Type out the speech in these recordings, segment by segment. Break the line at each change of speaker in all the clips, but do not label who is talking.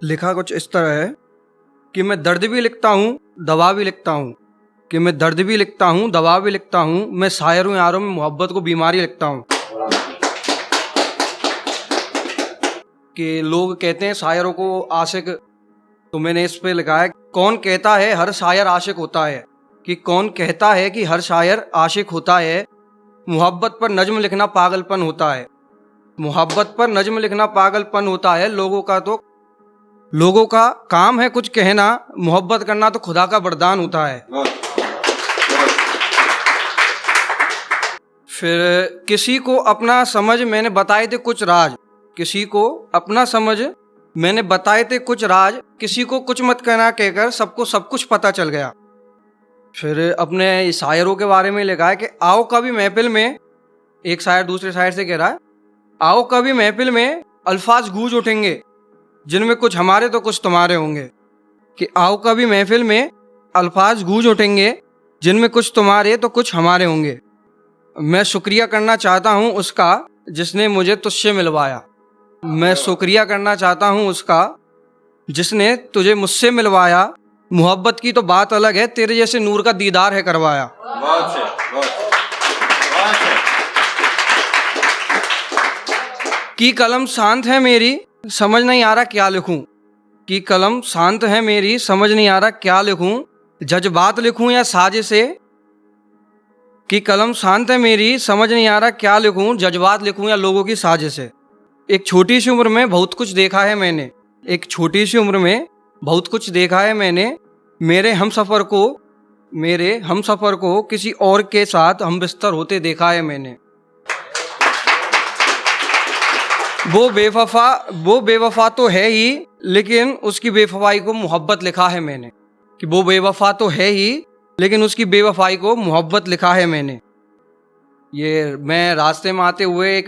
लिखा कुछ इस तरह है कि मैं दर्द भी लिखता हूँ, दवा भी लिखता हूँ। कि मैं दर्द भी लिखता हूँ, दवा भी लिखता हूँ। मैं शायरों यारों में मोहब्बत को बीमारी लिखता हूँ। कि लोग कहते हैं शायरों को आशिक, तो मैंने इस पे लिखा है, कौन कहता है हर शायर आशिक होता है। कि कौन कहता है कि हर शायर आशिक होता है। मोहब्बत पर नज्म लिखना पागलपन होता है। मोहब्बत पर नज्म लिखना पागलपन होता है। लोगों का काम है कुछ कहना, मोहब्बत करना तो खुदा का वरदान होता है। फिर किसी को अपना समझ मैंने बताए थे कुछ राज। किसी को अपना समझ मैंने बताए थे कुछ राज। किसी को कुछ मत कहना कहकर सबको सब कुछ पता चल गया। फिर अपने शायरों के बारे में लिखा है कि आओ कभी महफिल में, एक शायर दूसरे शायर से कह रहा है, आओ कभी महफिल में अल्फाज गूंज उठेंगे जिनमें कुछ हमारे तो कुछ तुम्हारे होंगे। कि आओ कभी महफिल में अल्फाज गूंज उठेंगे जिनमें कुछ तुम्हारे तो कुछ हमारे होंगे। मैं शुक्रिया करना चाहता हूँ उसका जिसने मुझे तुझसे मिलवाया। मैं शुक्रिया करना चाहता हूँ उसका जिसने तुझे मुझसे मिलवाया। मोहब्बत की तो बात अलग है, तेरे जैसे नूर का दीदार है करवाया। की कलम शांत है मेरी, समझ नहीं आ रहा क्या लिखूं। की कलम शांत है मेरी, समझ नहीं आ रहा क्या लिखूं। जज्बात लिखूं या साजिशे। की कलम शांत है मेरी, समझ नहीं आ रहा क्या लिखूं। जज्बात लिखूं या लोगों की साजिशे। एक छोटी सी उम्र में बहुत कुछ देखा है मैंने। एक छोटी सी उम्र में बहुत कुछ देखा है मैंने। मेरे हमसफर को किसी और के साथ हम बिस्तर होते देखा है मैंने। वो बेवफा तो है ही, लेकिन उसकी बेवफाई को मोहब्बत लिखा है मैंने। कि वो बेवफा तो है ही, लेकिन उसकी बेवफाई को मोहब्बत लिखा है मैंने। ये मैं रास्ते में आते हुए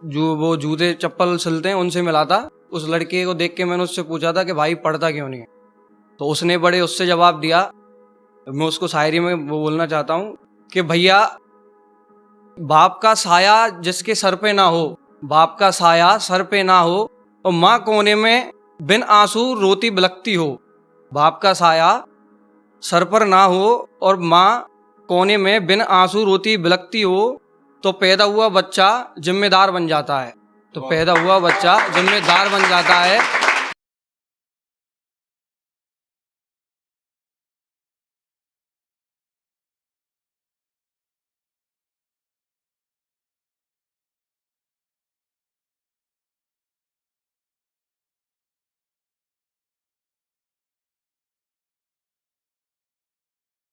जो वो जूते चप्पल सिलते हैं उनसे मिला था। उस लड़के को देख के मैंने उससे पूछा था कि भाई पढ़ता क्यों नहीं है, तो उसने बड़े उससे जवाब दिया। मैं उसको शायरी में वो बोलना चाहता हूँ कि भैया, बाप का साया जिसके सर पे ना हो, बाप का साया सर पे ना हो, और माँ कोने में बिन आंसू रोती बिलखती हो। बाप का साया सर पर ना हो और माँ कोने में बिन आंसू रोती बिलखती हो, तो पैदा हुआ बच्चा जिम्मेदार बन जाता है। तो पैदा हुआ बच्चा जिम्मेदार बन जाता है।